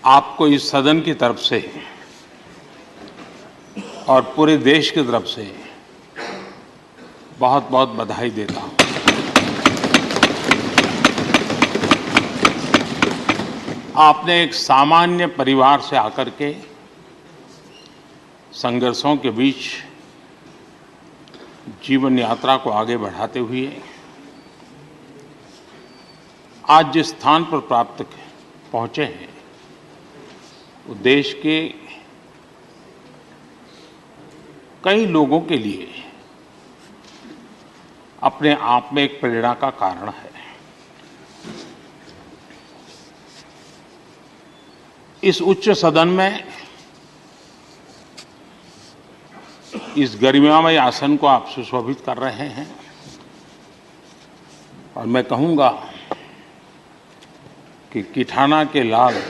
आपको इस सदन की तरफ से और पूरे देश की तरफ से बहुत बहुत बधाई देता हूं। आपने एक सामान्य परिवार से आकर के संघर्षों के बीच जीवन यात्रा को आगे बढ़ाते हुए आज जिस स्थान पर प्राप्त पहुंचे हैं वो देश के कई लोगों के लिए अपने आप में एक प्रेरणा का कारण है। इस उच्च सदन में इस गरिमामय आसन को आप सुशोभित कर रहे हैं और मैं कहूंगा कि किठाना के लाल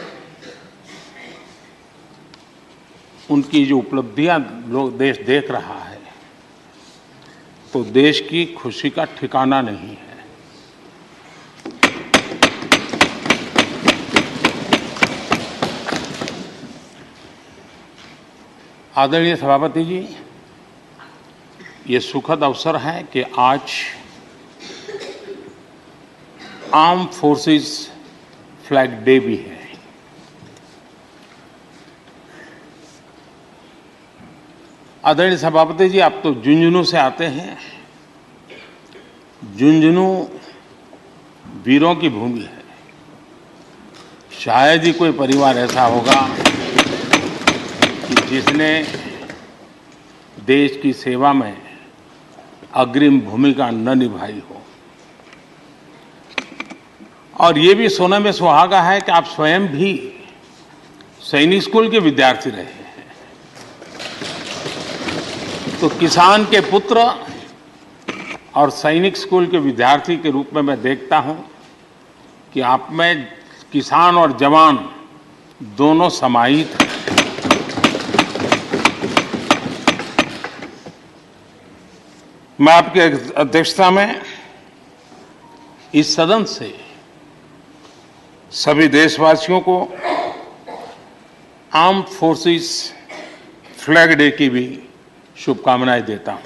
उनकी जो उपलब्धियां लोग देश देख रहा है तो देश की खुशी का ठिकाना नहीं है। आदरणीय सभापति जी, ये सुखद अवसर है कि आज आर्म फोर्सेस फ्लैग डे भी है। आदरणीय सभापति जी, आप तो झुंझुनू से आते हैं। झुंझुनू वीरों की भूमि है। शायद ही कोई परिवार ऐसा होगा कि जिसने देश की सेवा में अग्रिम भूमिका न निभाई हो। और ये भी सोने में सुहागा है कि आप स्वयं भी सैनिक स्कूल के विद्यार्थी रहे हैं। तो किसान के पुत्र और सैनिक स्कूल के विद्यार्थी के रूप में मैं देखता हूं कि आप में किसान और जवान दोनों समाहित हैं। मैं आपकी अध्यक्षता में इस सदन से सभी देशवासियों को आर्म फोर्सेस फ्लैग डे की भी शुभकामनाएं देता हूं।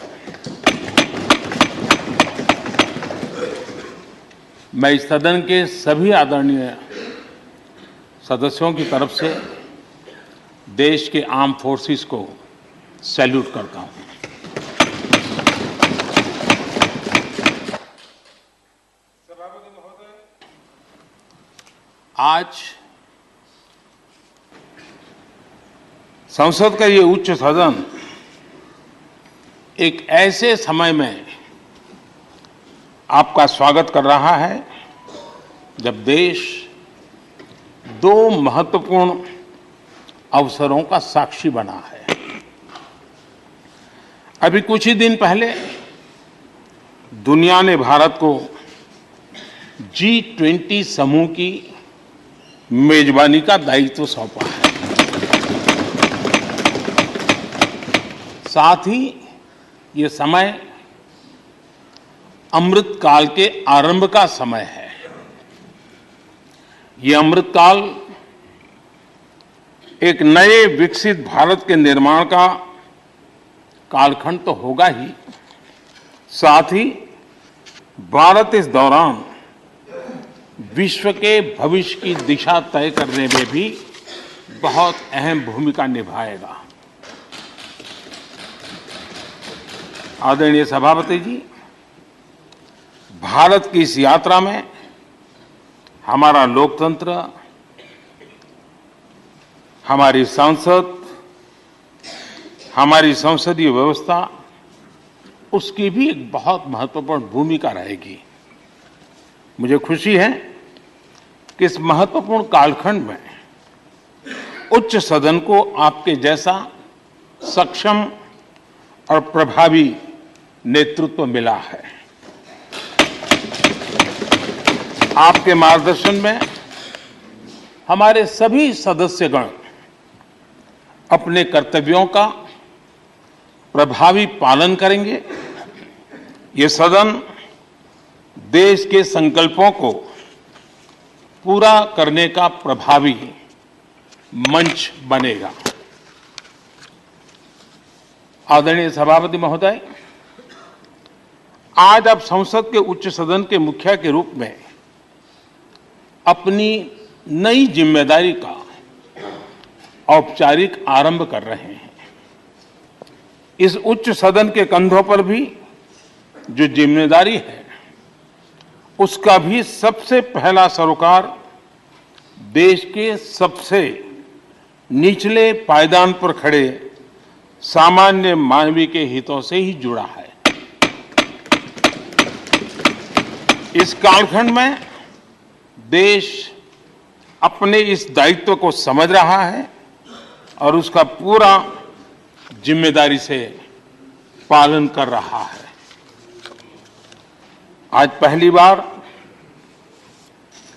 मैं इस सदन के सभी आदरणीय सदस्यों की तरफ से देश के आर्म फोर्सेस को सैल्यूट करता हूं। आज संसद का ये उच्च सदन एक ऐसे समय में आपका स्वागत कर रहा है जब देश दो महत्वपूर्ण अवसरों का साक्षी बना है। अभी कुछ ही दिन पहले दुनिया ने भारत को G20 समूह की मेजबानी का दायित्व सौंपा है। साथ ही ये समय अमृत काल के आरंभ का समय है। ये अमृत काल एक नए विकसित भारत के निर्माण का कालखंड तो होगा ही, साथ ही भारत इस दौरान विश्व के भविष्य की दिशा तय करने में भी बहुत अहम भूमिका निभाएगा। आदरणीय सभापति जी, भारत की इस यात्रा में हमारा लोकतंत्र, हमारी संसद, हमारी संसदीय व्यवस्था, उसकी भी एक बहुत महत्वपूर्ण भूमिका रहेगी। मुझे खुशी है कि इस महत्वपूर्ण कालखंड में उच्च सदन को आपके जैसा सक्षम और प्रभावी नेतृत्व मिला है। आपके मार्गदर्शन में हमारे सभी सदस्यगण अपने कर्तव्यों का प्रभावी पालन करेंगे। ये सदन देश के संकल्पों को पूरा करने का प्रभावी मंच बनेगा। आदरणीय सभापति महोदय, आज आप संसद के उच्च सदन के मुखिया के रूप में अपनी नई जिम्मेदारी का औपचारिक आरंभ कर रहे हैं। इस उच्च सदन के कंधों पर भी जो जिम्मेदारी है, उसका भी सबसे पहला सरोकार देश के सबसे निचले पायदान पर खड़े सामान्य मानवीय के हितों से ही जुड़ा है। इस कालखंड में देश अपने इस दायित्व को समझ रहा है और उसका पूरा जिम्मेदारी से पालन कर रहा है। आज पहली बार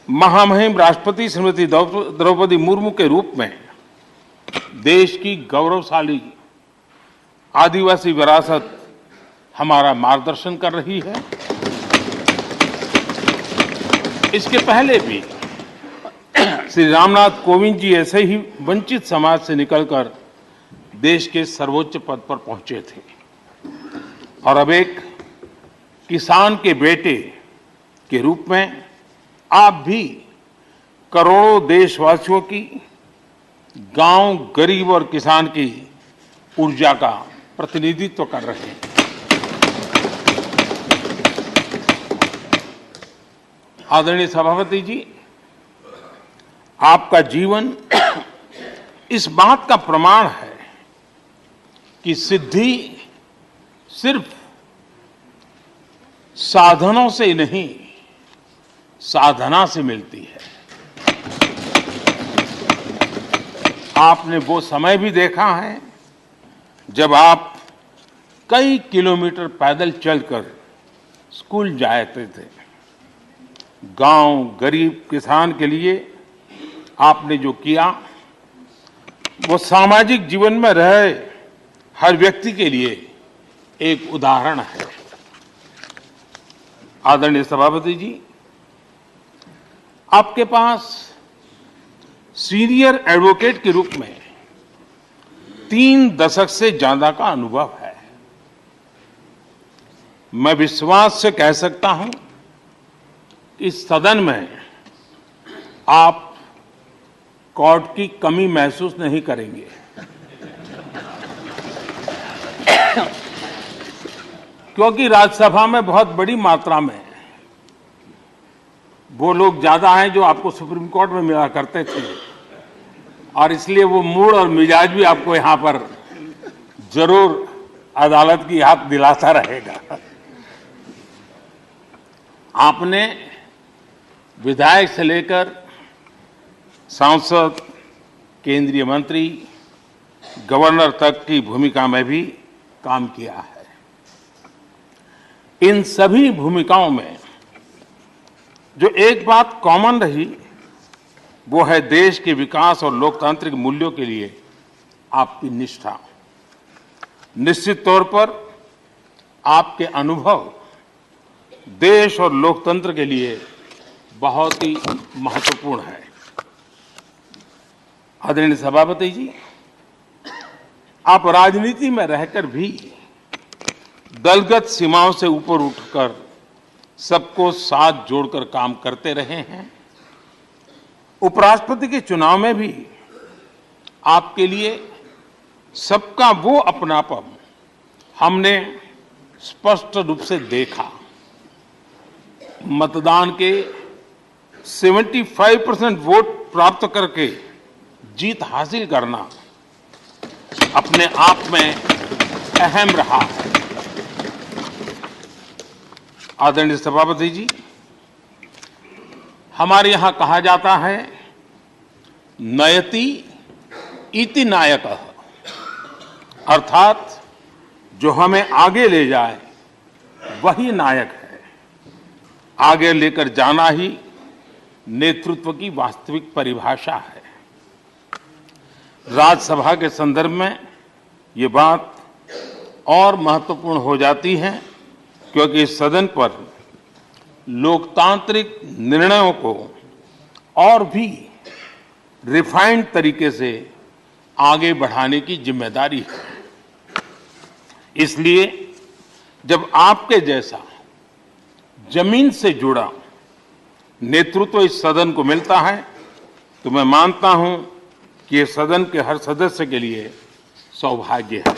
महामहिम राष्ट्रपति श्रीमती द्रौपदी मुर्मू के रूप में देश की गौरवशाली आदिवासी विरासत हमारा मार्गदर्शन कर रही है। इसके पहले भी श्री रामनाथ कोविंद जी ऐसे ही वंचित समाज से निकलकर देश के सर्वोच्च पद पर पहुंचे थे और अब एक किसान के बेटे के रूप में आप भी करोड़ों देशवासियों की, गांव, गरीब और किसान की ऊर्जा का प्रतिनिधित्व कर रहे हैं। आदरणीय सभापति जी, आपका जीवन इस बात का प्रमाण है कि सिद्धि सिर्फ साधनों से नहीं, साधना से मिलती है। आपने वो समय भी देखा है जब आप कई किलोमीटर पैदल चलकर स्कूल जाते थे। गांव, गरीब, किसान के लिए आपने जो किया वो सामाजिक जीवन में रहे हर व्यक्ति के लिए एक उदाहरण है। आदरणीय सभापति जी, आपके पास सीनियर एडवोकेट के रूप में 3 दशक से ज्यादा का अनुभव है। मैं विश्वास से कह सकता हूं कि इस सदन में आप कोर्ट की कमी महसूस नहीं करेंगे। क्योंकि राज्यसभा में बहुत बड़ी मात्रा में वो लोग ज्यादा हैं जो आपको सुप्रीम कोर्ट में मिला करते थे और इसलिए वो मूड और मिजाज भी आपको यहां पर जरूर अदालत की याद दिलाता रहेगा। आपने विधायक से लेकर सांसद, केंद्रीय मंत्री, गवर्नर तक की भूमिका में भी काम किया है। इन सभी भूमिकाओं में जो एक बात कॉमन रही वो है देश के विकास और लोकतांत्रिक मूल्यों के लिए आपकी निष्ठा। निश्चित तौर पर आपके अनुभव देश और लोकतंत्र के लिए बहुत ही महत्वपूर्ण है। आदरणीय सभापति जी, आप राजनीति में रहकर भी दलगत सीमाओं से ऊपर उठकर सबको साथ जोड़कर काम करते रहे हैं। उपराष्ट्रपति के चुनाव में भी आपके लिए सबका वो अपनापन हमने स्पष्ट रूप से देखा। मतदान के 75% वोट प्राप्त करके जीत हासिल करना अपने आप में अहम रहा है। आदरणीय सभापति जी, हमारे यहां कहा जाता है नयति इति नायकः, अर्थात जो हमें आगे ले जाए वही नायक है। आगे लेकर जाना ही नेतृत्व की वास्तविक परिभाषा है। राज्यसभा के संदर्भ में ये बात और महत्वपूर्ण हो जाती है क्योंकि इस सदन पर लोकतांत्रिक निर्णयों को और भी रिफाइंड तरीके से आगे बढ़ाने की जिम्मेदारी है। इसलिए जब आपके जैसा जमीन से जुड़ा नेतृत्व इस सदन को मिलता है तो मैं मानता हूं कि ये सदन के हर सदस्य के लिए सौभाग्य है।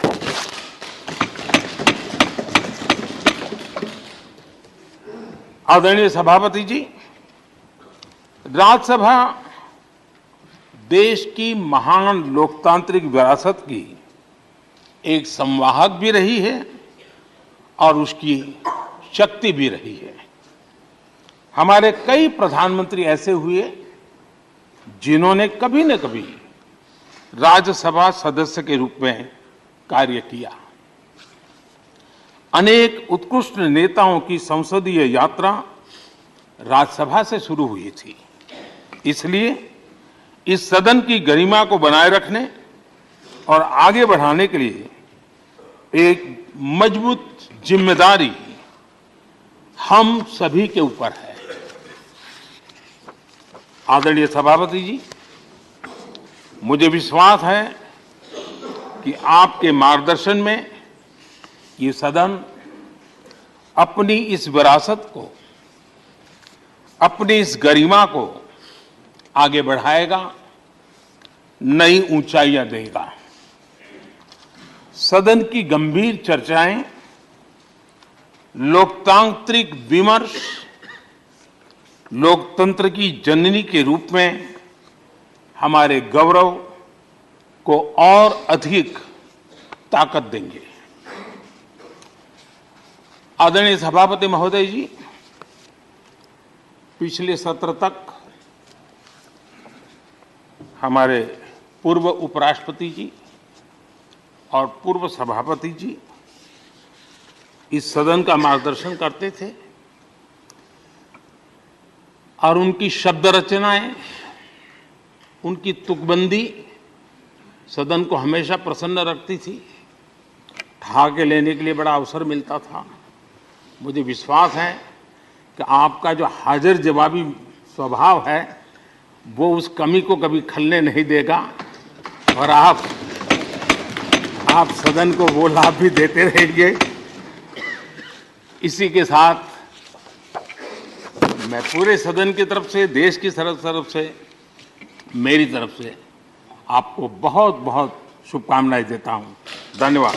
आदरणीय सभापति जी, राज्यसभा देश की महान लोकतांत्रिक विरासत की एक संवाहक भी रही है और उसकी शक्ति भी रही है। हमारे कई प्रधानमंत्री ऐसे हुए जिन्होंने कभी न कभी राज्यसभा सदस्य के रूप में कार्य किया। अनेक उत्कृष्ट नेताओं की संसदीय यात्रा राज्यसभा से शुरू हुई थी। इसलिए इस सदन की गरिमा को बनाए रखने और आगे बढ़ाने के लिए एक मजबूत जिम्मेदारी हम सभी के ऊपर है। आदरणीय सभापति जी, मुझे विश्वास है कि आपके मार्गदर्शन में ये सदन अपनी इस विरासत को, अपनी इस गरिमा को आगे बढ़ाएगा, नई ऊंचाइयां देगा। सदन की गंभीर चर्चाएं, लोकतांत्रिक विमर्श लोकतंत्र की जननी के रूप में हमारे गौरव को और अधिक ताकत देंगे। आदरणीय सभापति महोदय जी, पिछले सत्र तक हमारे पूर्व उपराष्ट्रपति जी और पूर्व सभापति जी इस सदन का मार्गदर्शन करते थे और उनकी शब्द रचनाएं, उनकी तुकबंदी सदन को हमेशा प्रसन्न रखती थी। ठहाके लेने के लिए बड़ा अवसर मिलता था। मुझे विश्वास है कि आपका जो हाजिर जवाबी स्वभाव है वो उस कमी को कभी खलने नहीं देगा और आप सदन को वो लाभ भी देते रहेंगे। इसी के साथ मैं पूरे सदन की तरफ से, देश की तरफ से, मेरी तरफ से आपको बहुत बहुत शुभकामनाएं देता हूं। धन्यवाद।